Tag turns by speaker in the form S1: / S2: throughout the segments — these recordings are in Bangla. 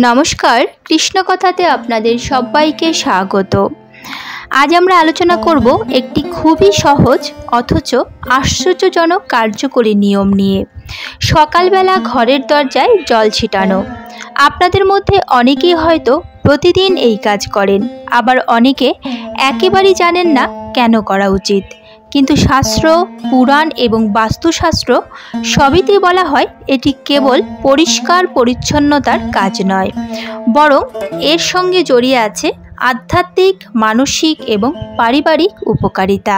S1: নমস্কার, কৃষ্ণকথাতে আপনাদের সবাইকে স্বাগত। আজ আমরা আলোচনা করব একটি খুবই সহজ অথচ আশ্চর্যজনক কার্যকরী নিয়ম নিয়ে। সকালবেলা ঘরের দরজায় জল ছিটানো। আপনাদের মধ্যে অনেকেই হয়তো প্রতিদিন এই কাজ করেন, আবার অনেকে একেবারেই জানেন না কেন করা উচিত। কিন্তু শাস্ত্র, পুরাণ এবং বাস্তুশাস্ত্র সবইতেই বলা হয় এটি কেবল পরিষ্কার পরিচ্ছন্নতার কাজ নয়, বরং এর সঙ্গে জড়িয়ে আছে আধ্যাত্মিক, মানসিক এবং পারিবারিক উপকারিতা।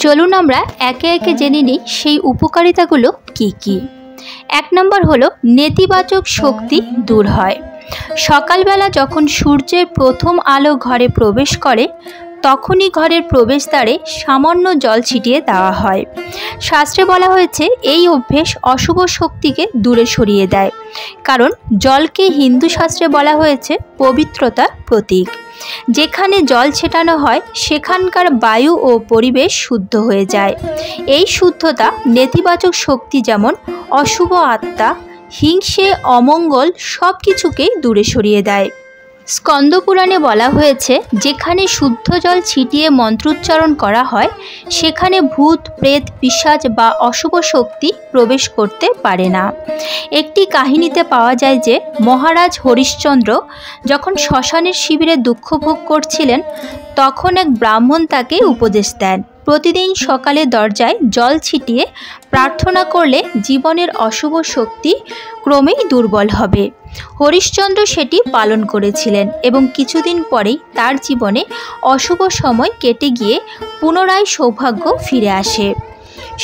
S1: চলুন আমরা একে একে জেনে নিই সেই উপকারিতাগুলো কি কি। 1 নম্বর হলো নেতিবাচক শক্তি দূর হয়। সকালবেলা যখন সূর্যের প্রথম আলো ঘরে প্রবেশ করে তখনই ঘরের প্রবেশদ্বারে সামান্য জল ছিটিয়ে দেওয়া হয়। শাস্ত্রে বলা হয়েছে এই অভ্যেস অশুভ শক্তিকে দূরে সরিয়ে দেয়, কারণ জলকে হিন্দু শাস্ত্রে বলা হয়েছে পবিত্রতার প্রতীক। যেখানে জল ছেটানো হয় সেখানকার বায়ু ও পরিবেশ শুদ্ধ হয়ে যায়। এই শুদ্ধতা নেতিবাচক শক্তি যেমন অশুভ আত্মা, হিংসে, অমঙ্গল সব কিছুকেই দূরে সরিয়ে দেয়। স্কন্দ পুরাণে বলা হয়েছে যেখানে শুদ্ধ জল ছিটিয়ে মন্ত্রোচ্চারণ করা হয় সেখানে ভূত, প্রেত, পিশাচ বা অশুভ শক্তি প্রবেশ করতে পারে না। একটি কাহিনীতে পাওয়া যায় যে মহারাজ হরিশ্চন্দ্র যখন শ্মশানের শিবিরে দুঃখ ভোগ করছিলেন তখন এক ব্রাহ্মণ তাকে উপদেশ দেন, প্রতিদিন সকালে দরজায় জল ছিটিয়ে প্রার্থনা করলে জীবনের অশুভ শক্তি ক্রমেই দুর্বল হবে। হরিশ্চন্দ্র সেটি পালন করেছিলেন এবং কিছুদিন পরেই তার জীবনে অশুভ সময় কেটে গিয়ে পুনরায় সৌভাগ্য ফিরে আসে।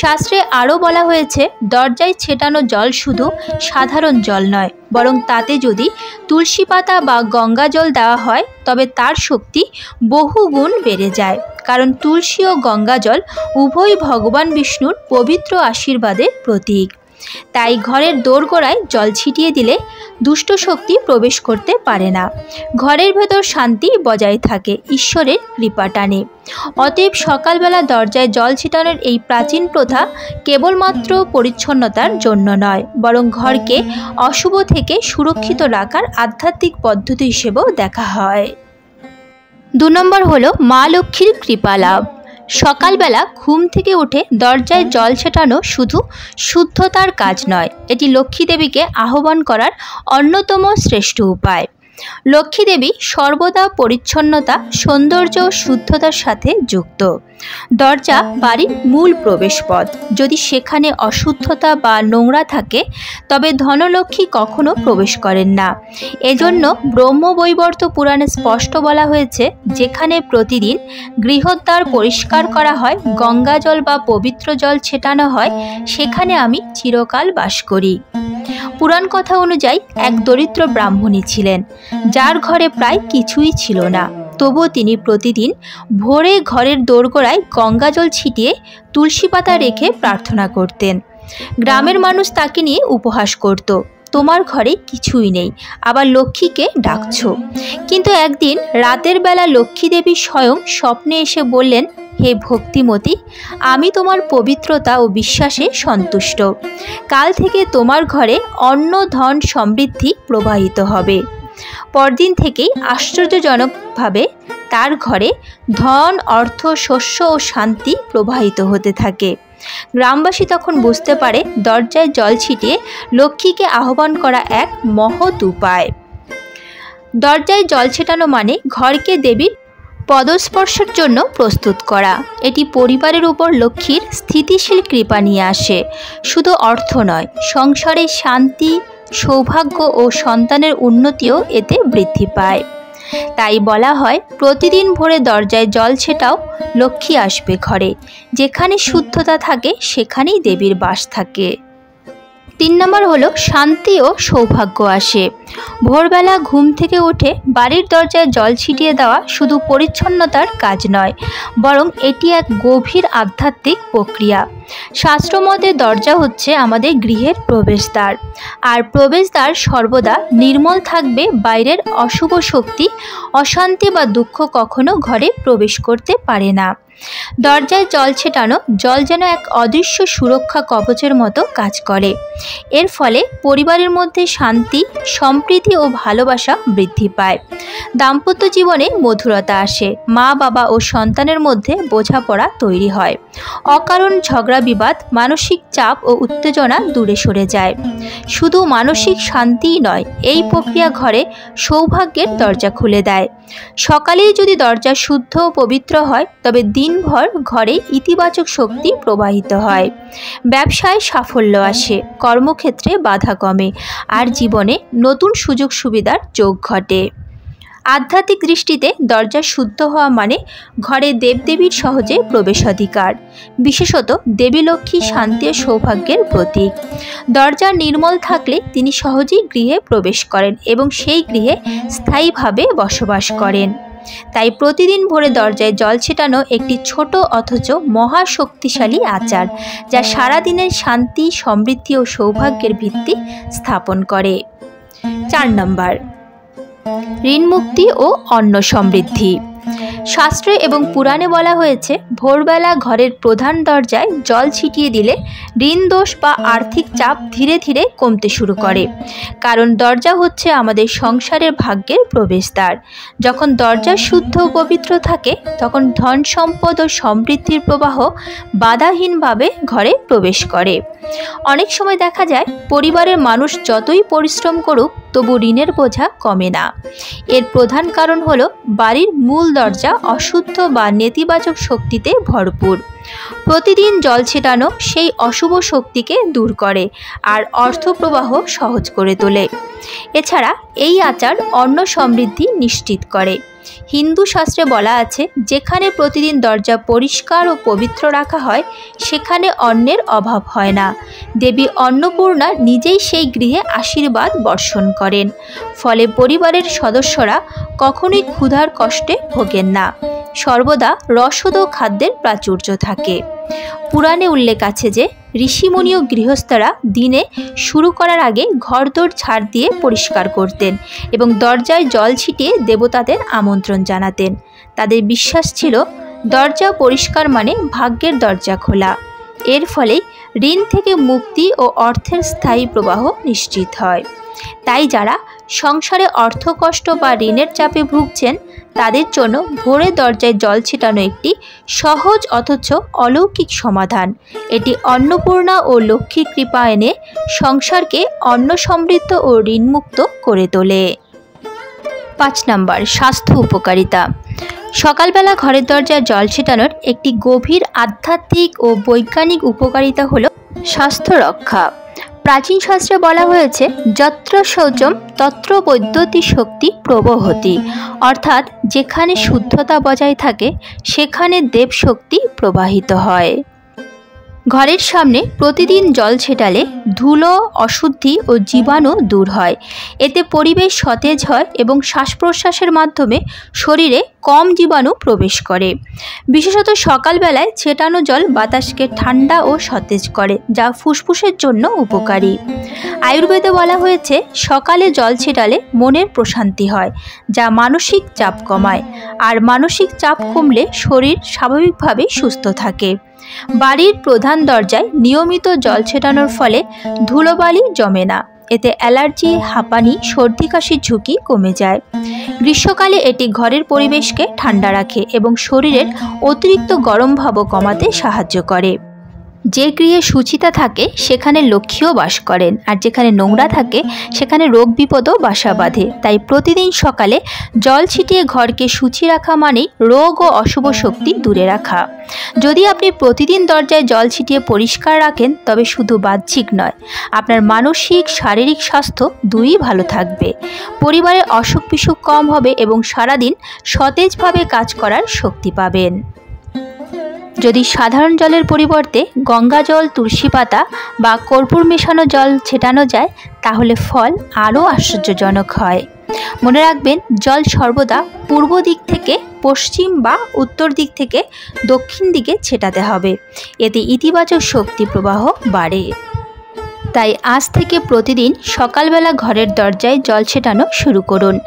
S1: শাস্ত্রে আরও বলা হয়েছে দরজায় ছেটানো জল শুধু সাধারণ জল নয়, বরং তাতে যদি তুলসী পাতা বা গঙ্গা জল দেওয়া হয় তবে তার শক্তি বহুগুণ বেড়ে যায়, কারণ তুলসী ও গঙ্গা জল উভয় ভগবান বিষ্ণুর পবিত্র আশীর্বাদের প্রতীক। তাই ঘরের দোরগোড়ায় জল ছিটিয়ে দিলে দুষ্ট শক্তি প্রবেশ করতে পারে না, ঘরের ভেতর শান্তি বজায় থাকে ঈশ্বরের কৃপা টানে। অতএব সকালবেলা দরজায় জল ছিটানোর এই প্রাচীন প্রথা কেবলমাত্র পরিচ্ছন্নতার জন্য নয়, বরং ঘরকে অশুভ থেকে সুরক্ষিত রাখার আধ্যাত্মিক পদ্ধতি হিসেবেও দেখা হয়। 2 নম্বর হলো মা লক্ষ্মীর কৃপা লাভ। সকালবেলা ঘুম থেকে উঠে দরজায় জল ছেটানো শুধু শুদ্ধতার কাজ নয়, এটি লক্ষ্মী দেবীকে আহ্বান করার অন্যতম শ্রেষ্ঠ উপায়। লক্ষ্মী দেবী সর্বদা পরিচ্ছন্নতা, সৌন্দর্য ও শুদ্ধতার সাথে যুক্ত। দরজা বাড়ির মূল প্রবেশপথ, যদি সেখানে অশুদ্ধতা বা নোংরা থাকে তবে ধনলক্ষ্মী কখনো প্রবেশ করেন না। এজন্য ব্রহ্মবৈবর্ত পুরাণে স্পষ্ট বলা হয়েছে যেখানে প্রতিদিন গৃহদ্বার পরিষ্কার করা হয়, গঙ্গা জল বা পবিত্র জল ছেটানো হয়, সেখানে আমি চিরকাল বাস করি। পুরাণ কথা অনুযায়ী এক দরিদ্র ব্রাহ্মণী ছিলেন যার ঘরে প্রায় কিছুই ছিল না, তবুও তিনি প্রতিদিন ভোরে ঘরের দোরগোড়ায় গঙ্গা জল ছিটিয়ে তুলসী পাতা রেখে প্রার্থনা করতেন। গ্রামের মানুষ তাকে নিয়ে উপহাস করত, তোমার ঘরে কিছুই নেই, আবার লক্ষ্মীকে ডাকছো। কিন্তু একদিন রাতের বেলা লক্ষ্মী দেবী স্বয়ং স্বপ্নে এসে বললেন, হে ভক্তিমতী, আমি তোমার পবিত্রতা ও বিশ্বাসে সন্তুষ্ট। কাল থেকে তোমার ঘরে অন্ন, ধন, সমৃদ্ধি প্রবাহিত হবে। পরদিন থেকেই আশ্চর্যজনকভাবে তার ঘরে ধন, অর্থ, শস্য ও শান্তি প্রবাহিত হতে থাকে। গ্রামবাসী তখন বুঝতে পারে দরজায় জল ছিটিয়ে লক্ষ্মীকে আহ্বান করা এক মহৎ উপায়। দরজায় জল ছেটানো মানে ঘরকে দেবীর পদস্পর্শের জন্য প্রস্তুত করা। এটি পরিবারের উপর লক্ষ্মীর স্থিতিশীল কৃপা নিয়ে আসে। শুধু অর্থ নয়, সংসারে শান্তি, সৌভাগ্য ও সন্তানের উন্নতিও এতে বৃদ্ধি পায়। তাই বলা হয় প্রতিদিন ভোরে দরজায় জল ছেটাও, লক্ষ্মী আসবে ঘরে। যেখানে শুদ্ধতা থাকে সেখানেই দেবীর বাস থাকে। 3 নম্বর হলো শান্তি ও সৌভাগ্য আসে। ভোরবেলা ঘুম থেকে উঠে বাড়ির দরজায় জল ছিটিয়ে দেওয়া শুধু পরিচ্ছন্নতার কাজ নয়, বরং এটি এক গভীর আধ্যাত্মিক প্রক্রিয়া। শাস্ত্রমতে দরজা হচ্ছে আমাদের গৃহের প্রবেশদ্বার, আর প্রবেশদ্বার সর্বদা নির্মল থাকবে। বাইরের অশুভ শক্তি, অশান্তি বা দুঃখ কখনো ঘরে প্রবেশ করতে পারে না। দরজায় জল ছেটানো জল যেন এক অদৃশ্য সুরক্ষা কবচের মতো কাজ করে। এর ফলে পরিবারের মধ্যে শান্তি, সম্প্রীতি ও ভালোবাসা বৃদ্ধি পায়। দাম্পত্য জীবনে মধুরতা আসে, মা বাবা ও সন্তানের মধ্যে বোঝাপড়া তৈরি হয়। অকারণ ঝগড়া বিবাদ, মানসিক চাপ ও উত্তেজনা দূরে সরে যায়। শুধু মানসিক শান্তিই নয়, এই প্রক্রিয়া ঘরে সৌভাগ্যের দরজা খুলে দেয়। সকালেই যদি দরজা শুদ্ধ ও পবিত্র হয়, তবে দিনভর ঘরে ইতিবাচক শক্তি প্রবাহিত হয়। ব্যবসায় সাফল্য আসে, কর্মক্ষেত্রে বাধা কমে, আর জীবনে নতুন সুযোগ সুবিধার যোগ ঘটে। আধ্যাত্মিক দৃষ্টিতে দরজা শুদ্ধ হওয়া মানে ঘরে দেবদেবীর সহজে প্রবেশাধিকার। বিশেষত দেবী লক্ষ্মী শান্তি ও সৌভাগ্যের প্রতীক। দরজা নির্মল থাকলে তিনি সহজেই গৃহে প্রবেশ করেন এবং সেই গৃহে স্থায়ীভাবে বসবাস করেন। তাই প্রতিদিন ভোরে দরজায় জল ছেটানো একটি ছোট অথচ মহা শক্তিশালী আচার, যা সারাদিনের শান্তি, সমৃদ্ধি ও সৌভাগ্যের ভিত্তি স্থাপন করে। 4 নম্বর, ঋণ মুক্তি ও অন্ন সমৃদ্ধি। শাস্ত্রে এবং পুরাণে বলা হয়েছে, ভোরবেলা ঘরের প্রধান দরজায় জল ছিটিয়ে দিলে ঋণ দোষ বা আর্থিক চাপ ধীরে ধীরে কমতে শুরু করে। কারণ দরজা হচ্ছে আমাদের সংসারের ভাগ্যের প্রবেশদ্বার। যখন দরজা শুদ্ধ ও পবিত্র থাকে, তখন ধন সম্পদ ও সমৃদ্ধির প্রবাহ বাধাহীনভাবে ঘরে প্রবেশ করে। অনেক সময় দেখা যায়, পরিবারের মানুষ যতই পরিশ্রম করুক, তবু ঋণের বোঝা কমে না। এর প্রধান কারণ হলো বাড়ির মূল দরজা অশুদ্ধ বা নেতিবাচক শক্তিতে ভরপুর। প্রতিদিন জল ছেটানো সেই অশুভ শক্তিকে দূর করে আর অর্থ প্রবাহ সহজ করে তোলে। এছাড়া এই আচার অন্ন সমৃদ্ধি নিশ্চিত করে। হিন্দু শাস্ত্রে বলা আছে, যেখানে প্রতিদিন দরজা পরিষ্কার ও পবিত্র রাখা হয়, সেখানে অন্নের অভাব হয় না। দেবী অন্নপূর্ণা নিজেই সেই গৃহে আশীর্বাদ বর্ষণ করেন। ফলে পরিবারের সদস্যরা কখনোই ক্ষুধার কষ্টে ভোগেন না। সর্বদা রসদ ও খাদ্যের প্রাচুর্য থাকে। পুরাণে উল্লেখ আছে যে, ঋষিমুনি ও গৃহস্থরা দিনে শুরু করার আগে ঘরদোর ঝাড় দিয়ে পরিষ্কার করতেন এবং দরজায় জল ছিটিয়ে দেবতাদের আমন্ত্রণ জানাতেন। তাদের বিশ্বাস ছিল, দরজা পরিষ্কার মানে ভাগ্যের দরজা খোলা। এর ফলে ঋণ থেকে মুক্তি ও অর্থের স্থায়ী প্রবাহ নিশ্চিত হয়। তাই যারা সংসারে অর্থকষ্ট বা ঋণের চাপে ভুগছেন, তাদের জন্য ভোরে দরজায় জল ছিটানো একটি সহজ অথচ অলৌকিক সমাধান। এটি অন্নপূর্ণা ও লক্ষ্মীর কৃপা এনে সংসারকে অন্ন সমৃদ্ধ ও ঋণমুক্ত করে তোলে। 5 নম্বর, স্বাস্থ্য উপকারিতা। সকালবেলা ঘরের দরজায় জল ছিটানোর একটি গভীর আধ্যাত্মিক ও বৈজ্ঞানিক উপকারিতা হল স্বাস্থ্য রক্ষা। প্রাচীন শাস্ত্রে বলা হয়েছে, যত্র শৌচম তত্র বৈদ্যুতিক শক্তি প্রবহতি, অর্থাৎ যেখানে শুদ্ধতা বজায় থাকে, সেখানে দেবশক্তি প্রবাহিত হয়। ঘরের সামনে প্রতিদিন জল ছেটালে ধুলো, অশুদ্ধি ও জীবাণু দূর হয়। এতে পরিবেশ সতেজ হয় এবং শ্বাস প্রশ্বাসের মাধ্যমে শরীরে কম জীবাণু প্রবেশ করে। বিশেষত সকালবেলায় ছেটানো জল বাতাসকে ঠান্ডা ও সতেজ করে, যা ফুসফুসের জন্য উপকারী। আয়ুর্বেদে বলা হয়েছে, সকালে জল ছেটালে মনের প্রশান্তি হয়, যা মানসিক চাপ কমায়, আর মানসিক চাপ কমলে শরীর স্বাভাবিকভাবে সুস্থ থাকে। বাড়ির প্রধান দরজায় নিয়মিত জল ছেটানোর ফলে ধুলোবালি জমে না। এতে অ্যালার্জি, হাঁপানি, সর্দি কাশির ঝুঁকি কমে যায়। গ্রীষ্মকালে এটি ঘরের পরিবেশকে ঠান্ডা রাখে এবং শরীরের অতিরিক্ত গরম ভাবও কমাতে সাহায্য করে। যে গৃহে শুচিতা থাকে, সেখানে লক্ষ্মীও বাস করেন, আর যেখানে নোংরা থাকে, সেখানে রোগ বিপদও বাসা বাঁধে। তাই প্রতিদিন সকালে জল ছিটিয়ে ঘরকে শুচি রাখা মানেই রোগ ও অশুভ শক্তি দূরে রাখা। যদি আপনি প্রতিদিন দরজায় জল ছিটিয়ে পরিষ্কার রাখেন, তবে শুধু বাহ্যিক নয়, আপনার মানসিক, শারীরিক স্বাস্থ্য দুইই ভালো থাকবে। পরিবারে অসুখ বিসুখ কম হবে এবং সারাদিন সতেজভাবে কাজ করার শক্তি পাবেন। যদি সাধারণ জলের পরিবর্তে গঙ্গা জল, তুলসী পাতা বা কর্পূর মেশানো জল ছেটানো যায়, তাহলে ফল আরও আশ্চর্যজনক হয়। মনে রাখবেন, জল সর্বদা পূর্ব দিক থেকে পশ্চিম বা উত্তর দিক থেকে দক্ষিণ দিকে ছেটাতে হবে। এতে ইতিবাচক শক্তি প্রবাহ বাড়ে। তাই আজ থেকে প্রতিদিন সকালবেলা ঘরের দরজায় জল ছেটানো শুরু করুন।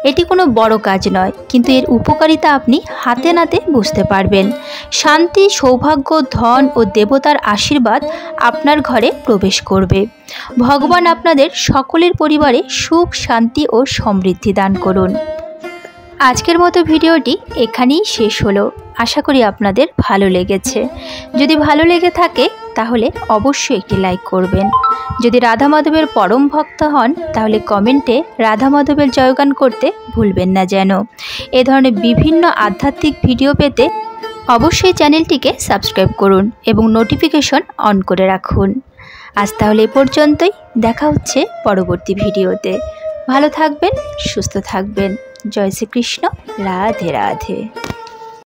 S1: এটি কোনো বড় কাজ নয়, কিন্তু এর উপকারিতা আপনি হাতে নাতে বুঝতে পারবেন। শান্তি, সৌভাগ্য, ধন ও দেবতার আশীর্বাদ আপনার ঘরে প্রবেশ করবে। ভগবান আপনাদের সকলের পরিবারে সুখ, শান্তি ও সমৃদ্ধি দান করুন। আজকের মতো ভিডিওটি এখানেই শেষ হলো। আশা করি আপনাদের ভালো লেগেছে। যদি ভালো লেগে থাকে তাহলে অবশ্যই একটি লাইক করবেন। যদি রাধা মাধবের পরম ভক্ত হন তাহলে কমেন্টে রাধা মাধবের জয়গান করতে ভুলবেন না যেন। এ ধরনের বিভিন্ন আধ্যাত্মিক ভিডিও পেতে অবশ্যই চ্যানেলটিকে সাবস্ক্রাইব করুন এবং নোটিফিকেশন অন করে রাখুন। আজ তাহলে এ পর্যন্তই। দেখা হচ্ছে পরবর্তী ভিডিওতে। ভালো থাকবেন, সুস্থ থাকবেন। জয় শ্রীকৃষ্ণ। রাধে রাধে।